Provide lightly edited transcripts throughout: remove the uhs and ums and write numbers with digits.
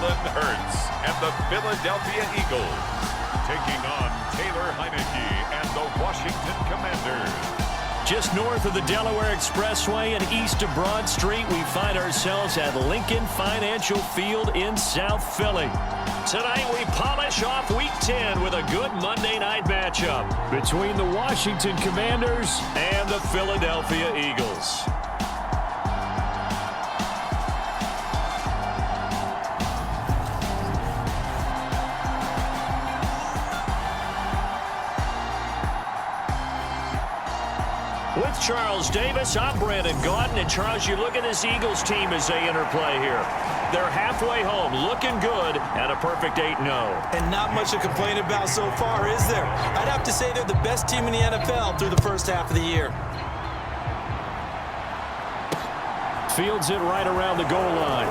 Jalen Hurts and the Philadelphia Eagles taking on Taylor Heineke and the Washington Commanders. Just north of the Delaware Expressway and east of Broad Street, we find ourselves at Lincoln Financial Field in South Philly. Tonight we polish off Week 10 with a good Monday night matchup between the Washington Commanders and the Philadelphia Eagles. With Charles Davis, I'm Brandon Gaudin. And Charles, you look at this Eagles team as they interplay here. They're halfway home, looking good, and a perfect 8-0. And not much to complain about so far, is there? I'd have to say they're the best team in the NFL through the first half of the year. Fields it right around the goal line.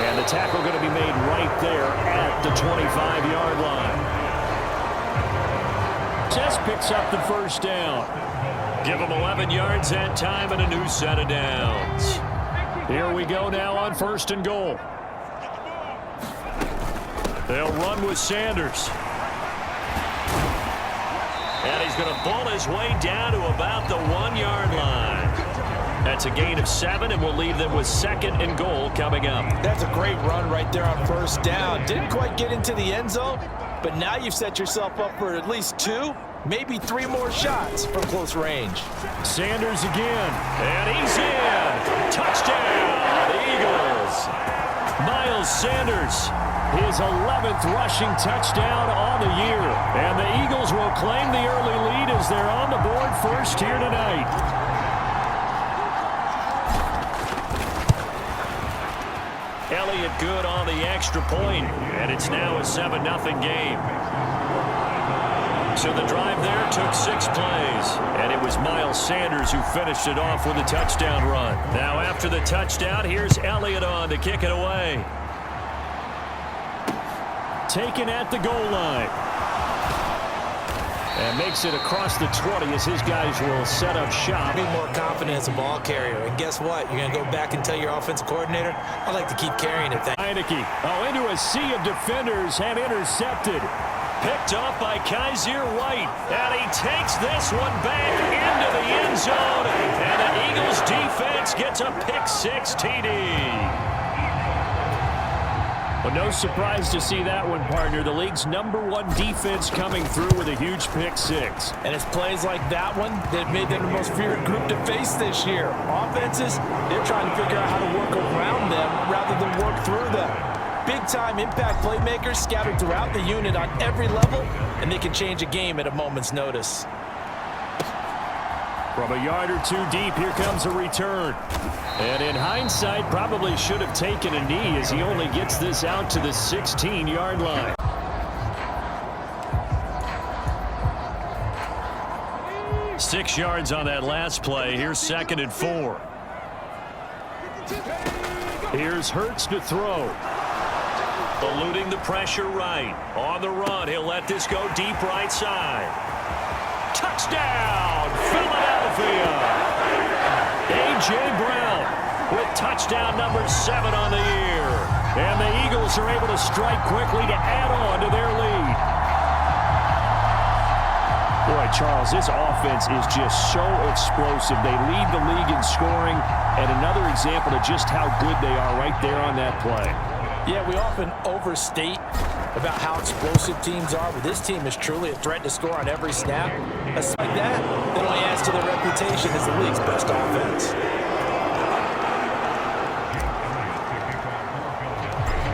And the tackle going to be made right there at the 25-yard line. Just picks up the first down. Give them 11 yards that time and a new set of downs. Here we go now on 1st and goal. They'll run with Sanders. And he's going to pull his way down to about the 1-yard line. That's a gain of 7, and we'll leave them with 2nd and goal coming up. That's a great run right there on first down. Didn't quite get into the end zone, but now you've set yourself up for at least 2, maybe 3 more shots from close range. Sanders again, and he's in. Touchdown, Eagles. Miles Sanders, his 11th rushing touchdown on the year. And the Eagles will claim the early lead as they're on the board first here tonight. Elliott good on the extra point, and it's now a 7-0 game. So the drive there took 6 plays, and it was Miles Sanders who finished it off with a touchdown run. Now after the touchdown, here's Elliott on to kick it away. Taken at the goal line. And makes it across the 20 as his guys will set up shop. Be more confident as a ball carrier. And guess what? You're going to go back and tell your offensive coordinator, I'd like to keep carrying it. Heineke, into a sea of defenders and intercepted. Picked off by Kaiser White. And he takes this one back into the end zone. And the Eagles defense gets a pick-6 TD. Well, no surprise to see that one, partner. The league's #1 defense coming through with a huge pick-6. And it's plays like that one that made them the most feared group to face this year. Offenses, they're trying to figure out how to work around them rather than work through them. Big-time impact playmakers scattered throughout the unit on every level, and they can change a game at a moment's notice. From a yard or 2 deep, here comes a return. And in hindsight, probably should have taken a knee as he only gets this out to the 16-yard line. Six yards on that last play. Here's 2nd and 4. Here's Hurts to throw. Eluding the pressure right. On the run, he'll let this go deep right side. Touchdown, Philadelphia! A.J. Brown with touchdown number 7 on the year. And the Eagles are able to strike quickly to add on to their lead. Boy, Charles, this offense is just so explosive. They lead the league in scoring, and another example of just how good they are right there on that play. Yeah, we often overstate about how explosive teams are, but this team is truly a threat to score on every snap. Like that only adds to their reputation as the league's best offense.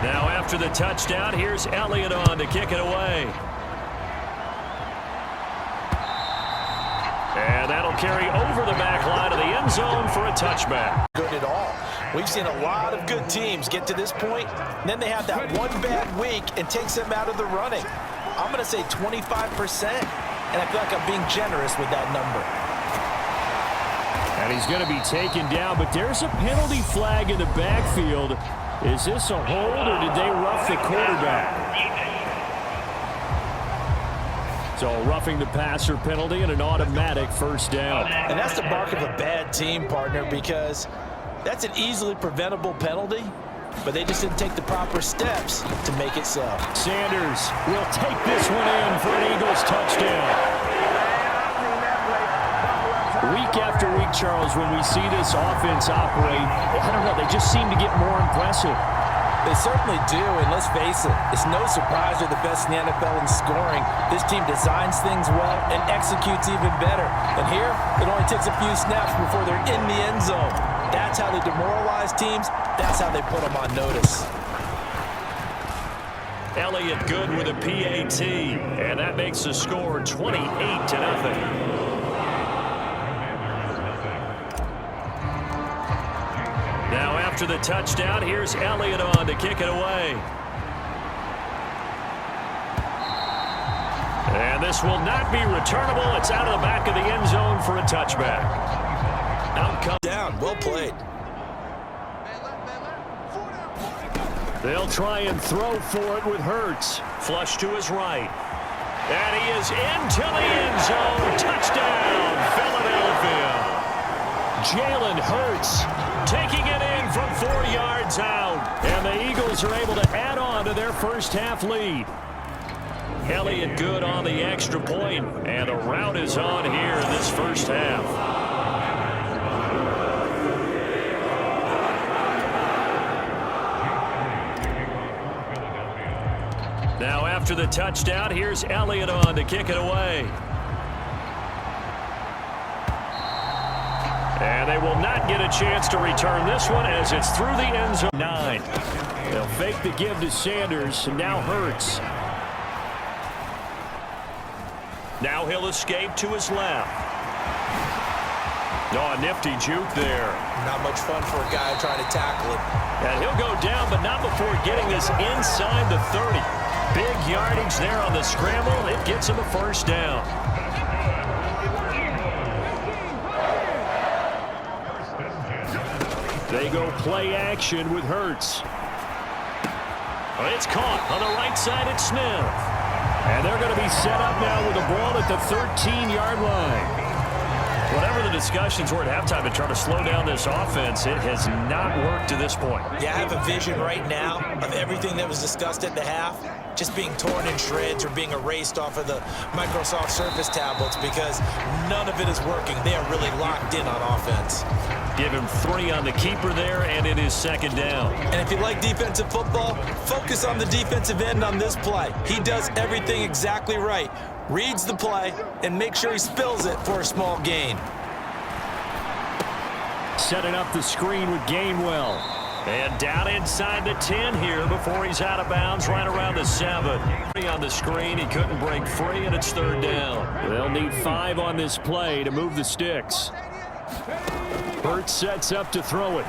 Now after the touchdown, here's Elliott on to kick it away. And that'll carry over the back line of the end zone for a touchback. Good at all. We've seen a lot of good teams get to this point, and then they have that one bad week and takes them out of the running. I'm going to say 25%, and I feel like I'm being generous with that number. And he's going to be taken down, but there's a penalty flag in the backfield. Is this a hold, or did they rough the quarterback? So roughing the passer penalty and an automatic first down. And that's the mark of a bad team, partner, because that's an easily preventable penalty. but they just didn't take the proper steps to make it so. Sanders will take this one in for an Eagles touchdown. Week after week, Charles, when we see this offense operate, I don't know, they just seem to get more impressive. They certainly do, and let's face it, it's no surprise they're the best in the NFL in scoring. This team designs things well and executes even better. And here, it only takes a few snaps before they're in the end zone. That's how they demoralize teams. That's how they put them on notice. Elliott Good with a PAT, and that makes the score 28-0. Now after the touchdown, here's Elliott on to kick it away. And this will not be returnable. It's out of the back of the end zone for a touchback. Outcome down. Well played. They'll try and throw for it with Hurts. Flush to his right. And he is into the end zone. Touchdown, Philadelphia. Jalen Hurts taking it in from 4 yards out. And the Eagles are able to add on to their first half lead. Elliott Good on the extra point, and the route is on here in this first half. Now after the touchdown, here's Elliott on to kick it away. And they will not get a chance to return this one as it's through the end zone. 9. They'll fake the give to Sanders, and now Hurts. Now he'll escape to his left. Oh, a nifty juke there. Not much fun for a guy trying to tackle it. And he'll go down, but not before getting this inside the 30. Big yardage there on the scramble. It gets him a first down. They go play action with Hurts. It's caught on the right side at Smith. And they're going to be set up now with the ball at the 13-yard line. Whatever the discussions were at halftime to try to slow down this offense, it has not worked to this point. Yeah, I have a vision right now of everything that was discussed at the half just being torn in shreds or being erased off of the Microsoft Surface tablets because none of it is working. They are really locked in on offense. Give him 3 on the keeper there, and it is second down. And if you like defensive football, focus on the defensive end on this play. He does everything exactly right. Reads the play and makes sure he spills it for a small gain. Setting up the screen with Gainwell. And down inside the 10 here before he's out of bounds right around the 7. On the screen, he couldn't break free, and it's third down. They'll need 5 on this play to move the sticks. Hurts sets up to throw it.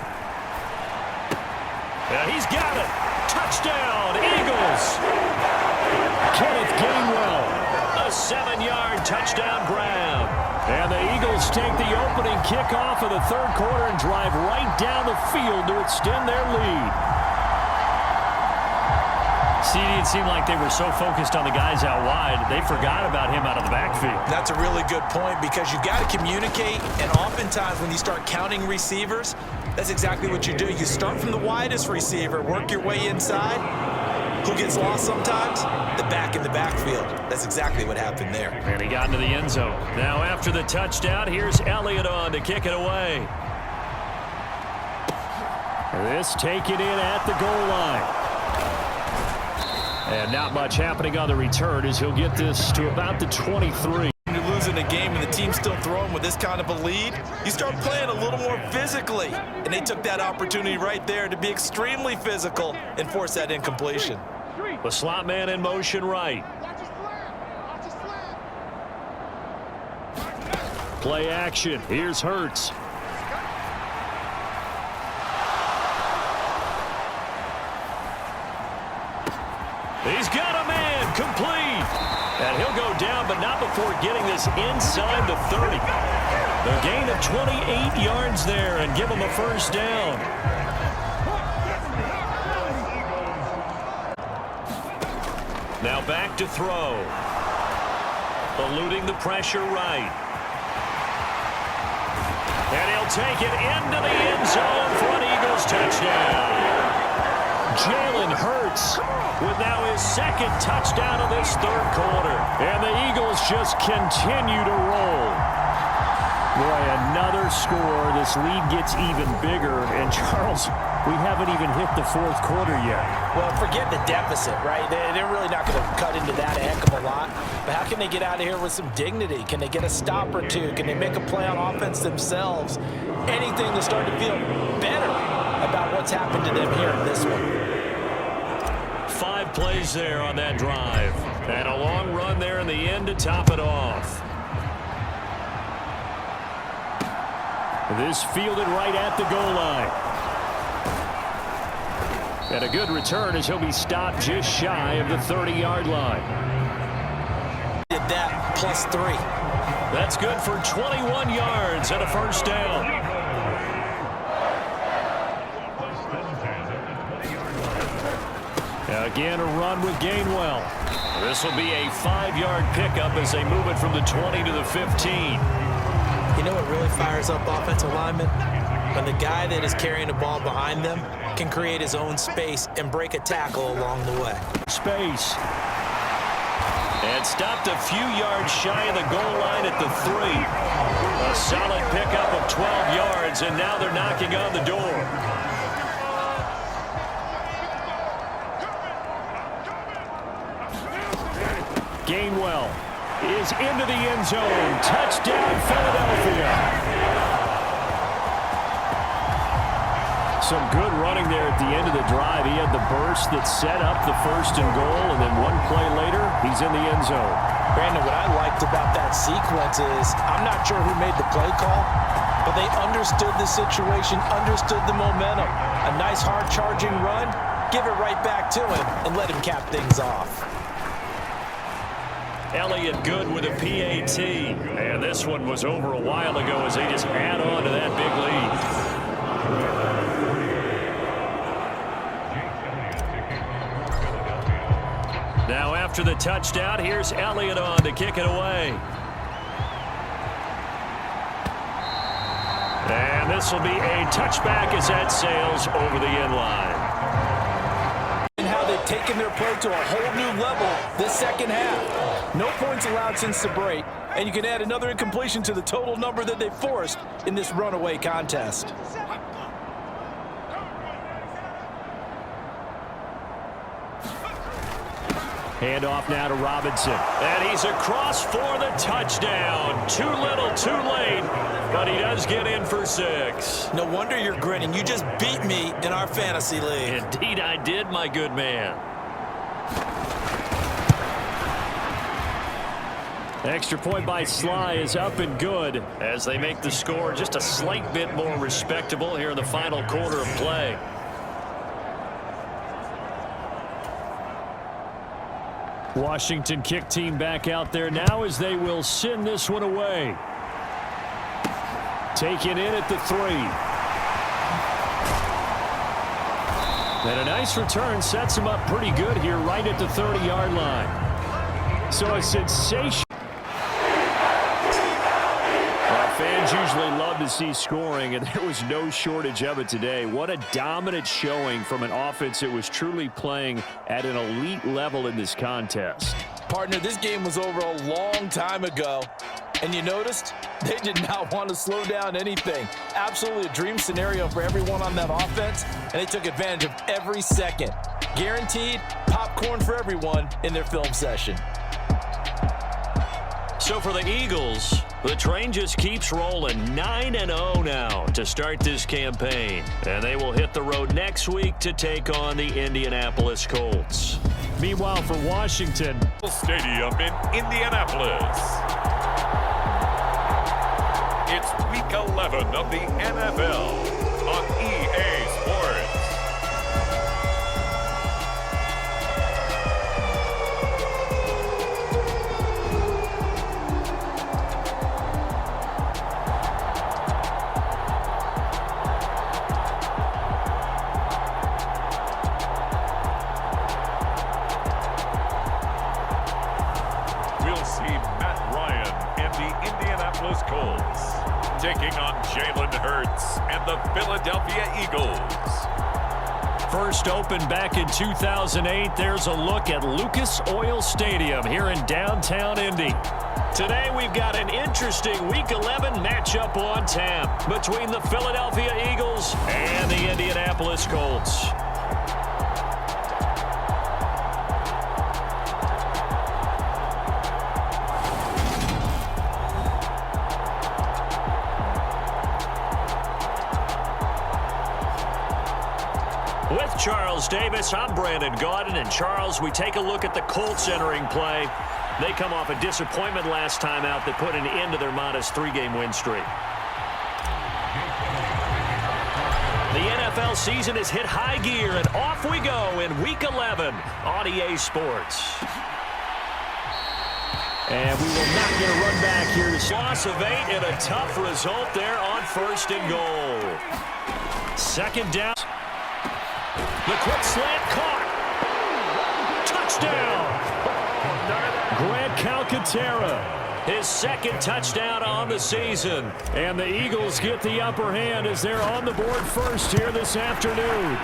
And he's got it. Touchdown, Eagles. Kenneth Gainwell. A 7-yard touchdown grab. And the Eagles take the opening kickoff of the third quarter and drive right down the field to extend their lead. CD, it seemed like they were so focused on the guys out wide, they forgot about him out of the backfield. That's a really good point because you've got to communicate, and oftentimes when you start counting receivers, that's exactly what you do. You start from the widest receiver, work your way inside. Who gets lost sometimes? The back in the backfield. That's exactly what happened there. And he got into the end zone. Now after the touchdown, here's Elliott on to kick it away. This taken in at the goal line. And not much happening on the return as he'll get this to about the 23. You're losing a game and the team's still throwing with this kind of a lead, you start playing a little more physically. And they took that opportunity right there to be extremely physical and force that incompletion. The slot man in motion right. Play action. Here's Hurts. He's got a man complete. And he'll go down, but not before getting this inside the 30. The gain of 28 yards there and give him a first down. Now back to throw. Eluding the pressure right. And he'll take it into the end zone for an Eagles touchdown. Jalen Hurts with now his second touchdown of this third quarter. And the Eagles just continue to roll. Boy, another score. This lead gets even bigger. And, Charles, we haven't even hit the fourth quarter yet. Well, forget the deficit, right? They're really not going to cut into that a heck of a lot. But how can they get out of here with some dignity? Can they get a stop or two? Can they make a play on offense themselves? Anything to start to feel better about what's happened to them here in this one. 5 plays there on that drive. And a long run there in the end to top it off. This fielded right at the goal line. And a good return as he'll be stopped just shy of the 30-yard line. Did that +3. That's good for 21 yards and a first down. Again, a run with Gainwell. This will be a 5-yard pickup as they move it from the 20 to the 15. You know what really fires up offensive linemen? When the guy that is carrying the ball behind them can create his own space and break a tackle along the way. Space. And stopped a few yards shy of the goal line at the 3. A solid pickup of 12 yards, and now they're knocking on the door. Gainwell is into the end zone. Touchdown, Philadelphia. Some good running there at the end of the drive. He had the burst that set up the 1st and goal, and then one play later, he's in the end zone. Brandon, what I liked about that sequence is I'm not sure who made the play call, but they understood the situation, understood the momentum. A nice hard charging run, give it right back to him, and let him cap things off. Elliott good with a PAT. And this one was over a while ago as they just add on to that big lead. Now after the touchdown, here's Elliott on to kick it away. And this will be a touchback as that sails over the end line. And how they've taken their play to a whole new level this second half. No points allowed since the break, and you can add another incompletion to the total number that they forced in this runaway contest. Handoff now to Robinson. And he's across for the touchdown. Too little, too late, but he does get in for 6. No wonder you're grinning. You just beat me in our fantasy league. Indeed I did, my good man. Extra point by Sly is up and good as they make the score just a slight bit more respectable here in the final quarter of play. Washington kick team back out there now as they will send this one away. Taken in at the 3. And a nice return sets him up pretty good here right at the 30-yard line. So a sensation. Fans usually love to see scoring, and there was no shortage of it today. What a dominant showing from an offense that was truly playing at an elite level in this contest. Partner, this game was over a long time ago, and you noticed they did not want to slow down anything. Absolutely a dream scenario for everyone on that offense, and they took advantage of every second. Guaranteed popcorn for everyone in their film session. So for the Eagles, the train just keeps rolling. 9-0 now to start this campaign. And they will hit the road next week to take on the Indianapolis Colts. Meanwhile, for Washington, Stadium in Indianapolis. It's week 11 of the NFL on EA Sports. Taking on Jalen Hurts and the Philadelphia Eagles. first opened back in 2008. There's a look at Lucas Oil Stadium here in downtown Indy. Today we've got an interesting Week 11 matchup on tap between the Philadelphia Eagles and the Indianapolis Colts. With Charles Davis, I'm Brandon Gaudin. And Charles, we take a look at the Colts entering play. They come off a disappointment last time out that put an end to their modest 3-game win streak. The NFL season has hit high gear, and off we go in Week 11 on EA Sports. And we will not get a run back here. Loss of 8 and a tough result there on 1st and goal. 2nd down. The quick slant caught. Touchdown. Grant Calcaterra, his 2nd touchdown on the season. And the Eagles get the upper hand as they're on the board first here this afternoon.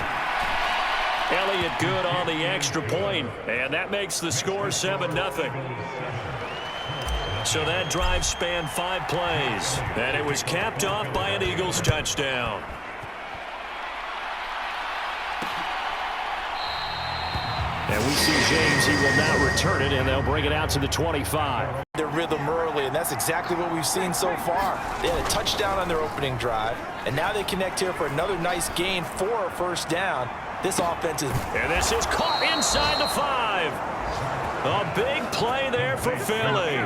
Elliott good on the extra point, and that makes the score 7-0. So that drive spanned 5 plays, and it was capped off by an Eagles touchdown. And we see James, he will not return it, and they'll bring it out to the 25. Their rhythm early, and that's exactly what we've seen so far. They had a touchdown on their opening drive, and now they connect here for another nice gain for a 1st down. This offense is... And this is caught inside the 5. A big play there for Philly.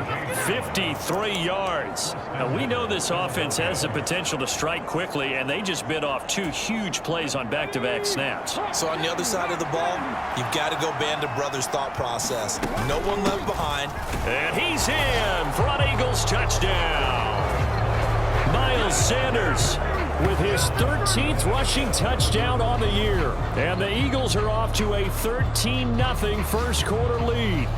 53 yards. Now, we know this offense has the potential to strike quickly, and they just bit off 2 huge plays on back-to-back snaps. So on the other side of the ball, you've got to go Band of Brothers thought process. No one left behind. And he's in for an Eagles touchdown. Miles Sanders with his 13th rushing touchdown on the year. And the Eagles are off to a 13-0 first quarter lead.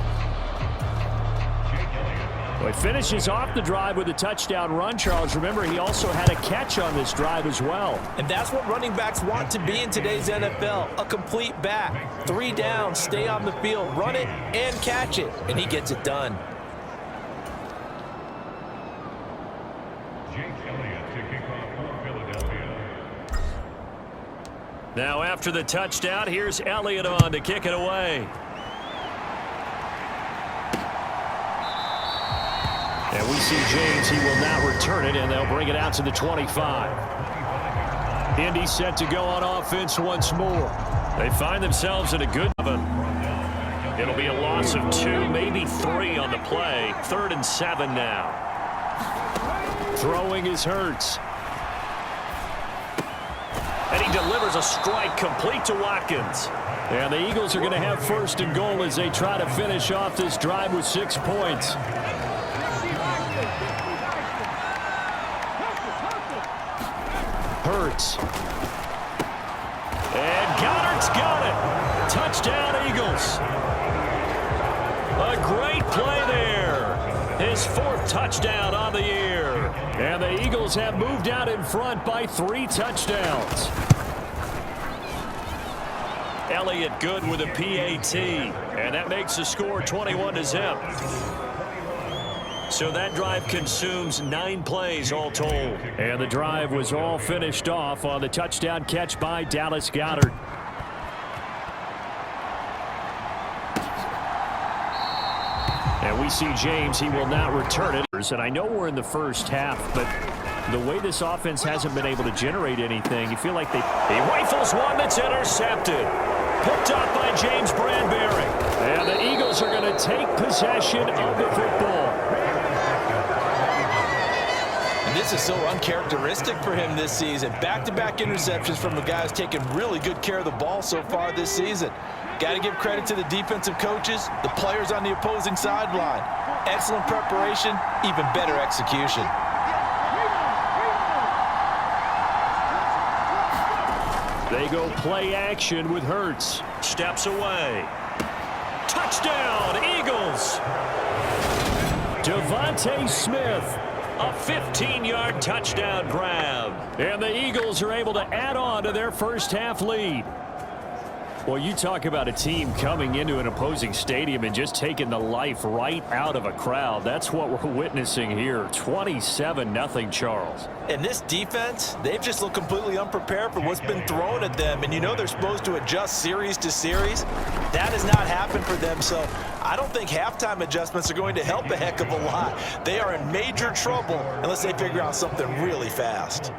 Well, he finishes off the drive with a touchdown run, Charles. Remember, he also had a catch on this drive as well. And that's what running backs want to be in today's NFL, a complete back. 3 downs, stay on the field, run it, and catch it. And he gets it done. Now after the touchdown, here's Elliott on to kick it away. And we see James, he will not return it, and they'll bring it out to the 25. Indy set to go on offense once more. They find themselves in a good... It'll be a loss of 2, maybe 3 on the play. 3rd and 7 now. Throwing is Hurts. And he delivers a strike complete to Watkins. And the Eagles are going to have 1st and goal as they try to finish off this drive with 6 points. Hurts. And Goddard's got it. Touchdown, Eagles. A great play there. His 4th touchdown on the year. And the Eagles have moved out in front by 3 touchdowns. Elliott good with a PAT. And that makes the score 21-0. So that drive consumes 9 plays all told. And the drive was all finished off on the touchdown catch by Dallas Goedert. And we see James, he will not return it. And I know we're in the first half, but the way this offense hasn't been able to generate anything, you feel like he rifles one that's intercepted. Picked up by James Bradbury. And the Eagles are going to take possession of the football. And this is so uncharacteristic for him this season. Back-to-back interceptions from a guy who's taken really good care of the ball so far this season. Got to give credit to the defensive coaches, the players on the opposing sideline. Excellent preparation, even better execution. They go play action with Hurts. Steps away. Touchdown, Eagles! Devontae Smith, a 15-yard touchdown grab. And the Eagles are able to add on to their first half lead. Well, you talk about a team coming into an opposing stadium and just taking the life right out of a crowd. That's what we're witnessing here. 27-0 Charles. And this defense, they've just looked completely unprepared for what's been thrown at them. And you know they're supposed to adjust series to series. That has not happened for them. So I don't think halftime adjustments are going to help a heck of a lot. They are in major trouble unless they figure out something really fast.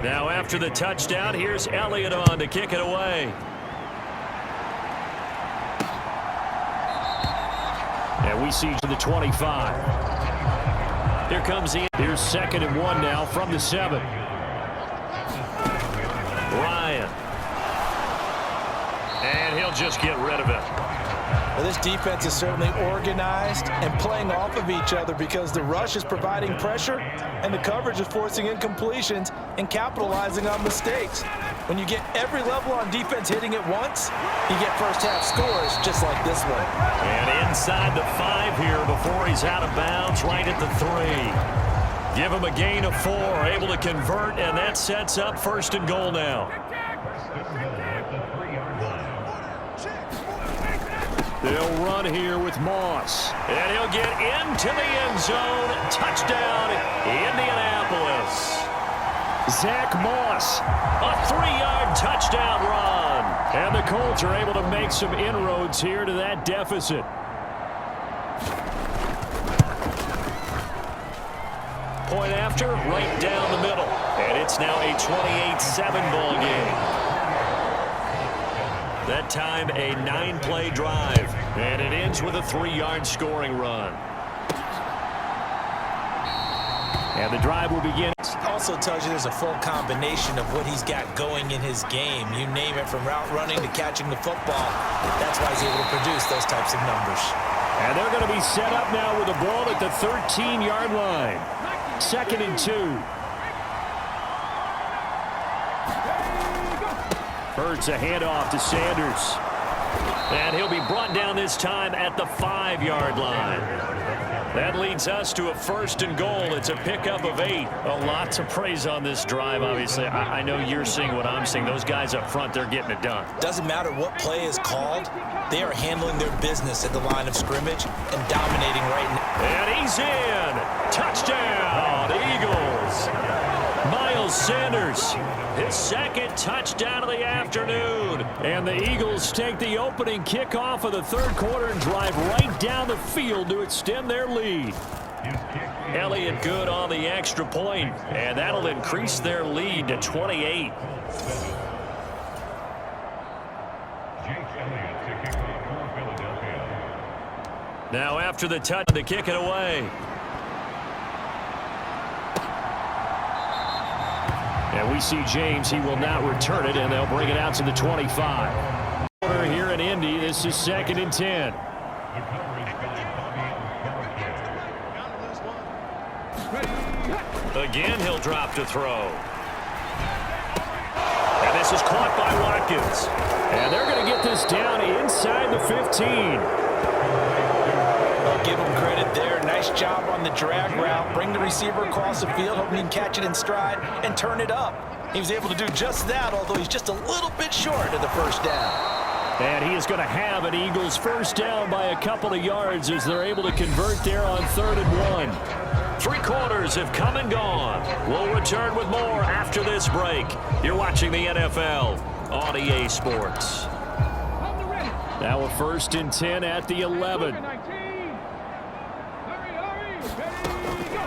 Now after the touchdown, here's Elliott on to kick it away. And we see to the 25. Here comes the. Here's 2nd and 1 now from the 7. Ryan. And he'll just get rid of it. Well, this defense is certainly organized and playing off of each other because the rush is providing pressure and the coverage is forcing incompletions and capitalizing on mistakes. When you get every level on defense hitting at once, you get first-half scores just like this one. And inside the 5 here before he's out of bounds, right at the 3. Give him a gain of 4, able to convert, and that sets up 1st and goal now. They'll run here with Moss. And he'll get into the end zone. Touchdown, Indianapolis. Zach Moss, a 3-yard touchdown run. And the Colts are able to make some inroads here to that deficit. Point after, right down the middle. And it's now a 28-7 ball game. That time a 9-play drive, and it ends with a 3-yard scoring run. And the drive will begin. Also tells you there's a full combination of what he's got going in his game. You name it, from route running to catching the football. That's why he's able to produce those types of numbers. And they're going to be set up now with the ball at the 13-yard line. 2nd and 2. Hurts a handoff to Sanders. And he'll be brought down this time at the 5-yard line. That leads us to a 1st and goal. It's a pickup of 8. A lot to praise on this drive, obviously. I know you're seeing what I'm seeing. Those guys up front, they're getting it done. Doesn't matter what play is called. They are handling their business at the line of scrimmage and dominating right now. And he's in. Touchdown, Eagles. Miles Sanders, his 2nd touchdown of the afternoon. And the Eagles take the opening kickoff of the 3rd quarter and drive right down the field to extend their lead. Elliott good on the extra point, and that'll increase their lead to 28. Now after the touch, to kick it away. And we see James. He will not return it, and they'll bring it out to the 25. Here in Indy, this is 2nd and 10. Again, he'll drop to throw. And this is caught by Watkins. And they're going to get this down inside the 15. I'll give him credit there. Nice job on the drag route. Bring the receiver across the field, hoping he can catch it in stride and turn it up. He was able to do just that, although he's just a little bit short of the 1st down. And he is going to have an Eagles 1st down by a couple of yards as they're able to convert there on 3rd and 1. 3 quarters have come and gone. We'll return with more after this break. You're watching the NFL on EA Sports. Now a 1st and 10 at the 11.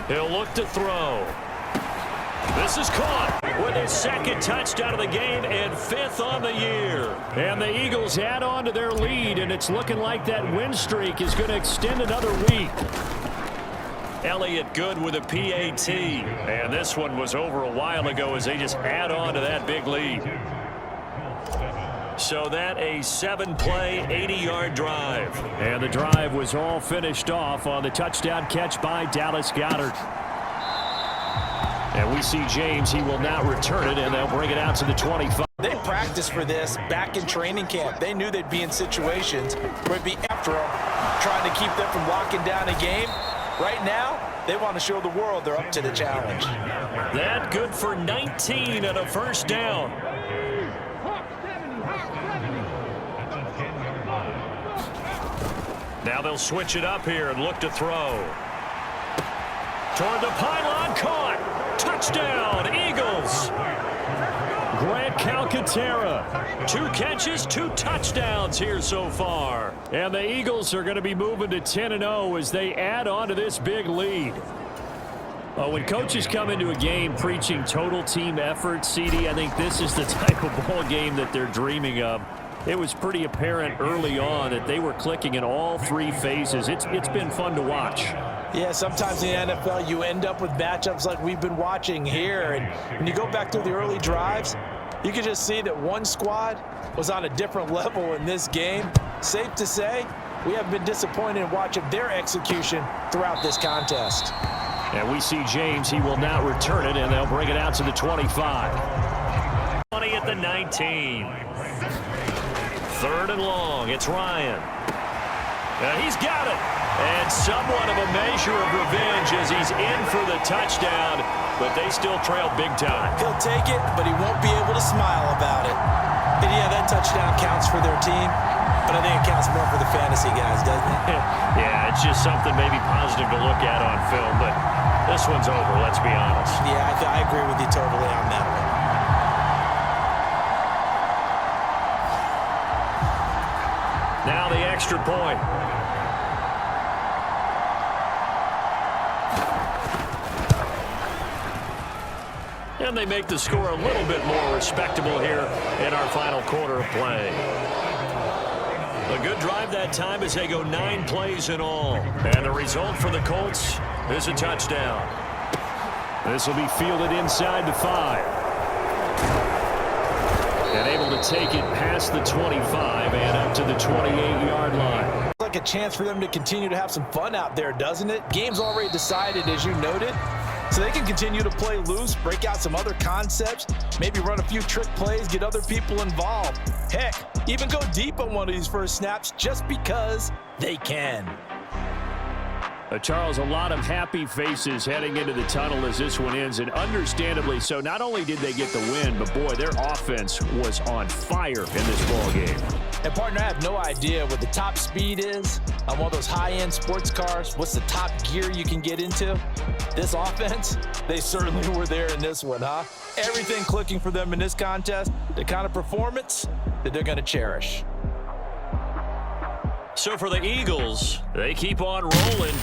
He'll look to throw. This is caught with his 2nd touchdown of the game and 5th on the year. And the Eagles add on to their lead, and it's looking like that win streak is going to extend another week. Elliott good with a PAT. And this one was over a while ago as they just add on to that big lead. So that a 7-play, 80-yard drive. And the drive was all finished off on the touchdown catch by Dallas Goedert. And we see James. He will not return it, and they'll bring it out to the 25. They practiced for this back in training camp. They knew they'd be in situations where it'd be after them, trying to keep them from locking down a game. Right now, they want to show the world they're up to the challenge. That good for 19 and a 1st down. Now they'll switch it up here and look to throw. Toward the pylon, caught. Touchdown, Eagles. Grant Calcaterra, 2 catches, 2 touchdowns here so far. And the Eagles are going to be moving to 10-0 as they add on to this big lead. When coaches come into a game preaching total team effort, CD, I think this is the type of ball game that they're dreaming of. It was pretty apparent early on that they were clicking in all 3 phases. It's been fun to watch. Yeah, sometimes in the NFL you end up with matchups like we've been watching here. And when you go back through the early drives, you can just see that one squad was on a different level in this game. Safe to say, we have been disappointed in watching their execution throughout this contest. And we see James. He will now return it, and they'll bring it out to the 25. 20 at the 19. 3rd and long. It's Ryan. And he's got it. And somewhat of a measure of revenge as he's in for the touchdown, but they still trail big time. He'll take it, but he won't be able to smile about it. And yeah, that touchdown counts for their team, but I think it counts more for the fantasy guys, doesn't it? Yeah, it's just something maybe positive to look at on film, but this one's over, let's be honest. Yeah, I agree with you totally on that one. Now the extra point. And they make the score a little bit more respectable here in our final quarter of play. A good drive that time as they go 9 plays in all. And the result for the Colts is a touchdown. This will be fielded inside the 5. And able to take it past the 25 and up to the 28-yard line. Like a chance for them to continue to have some fun out there, doesn't it? Game's already decided, as you noted. So they can continue to play loose, break out some other concepts, maybe run a few trick plays, get other people involved. Heck, even go deep on one of these first snaps just because they can. Charles, a lot of happy faces heading into the tunnel as this one ends, and understandably so. Not only did they get the win, but boy, their offense was on fire in this ball game. And partner, I have no idea what the top speed is on one of those high-end sports cars. What's the top gear you can get into? This offense, they certainly were there in this one, huh? Everything clicking for them in this contest, the kind of performance that they're going to cherish. So for the Eagles, they keep on rolling.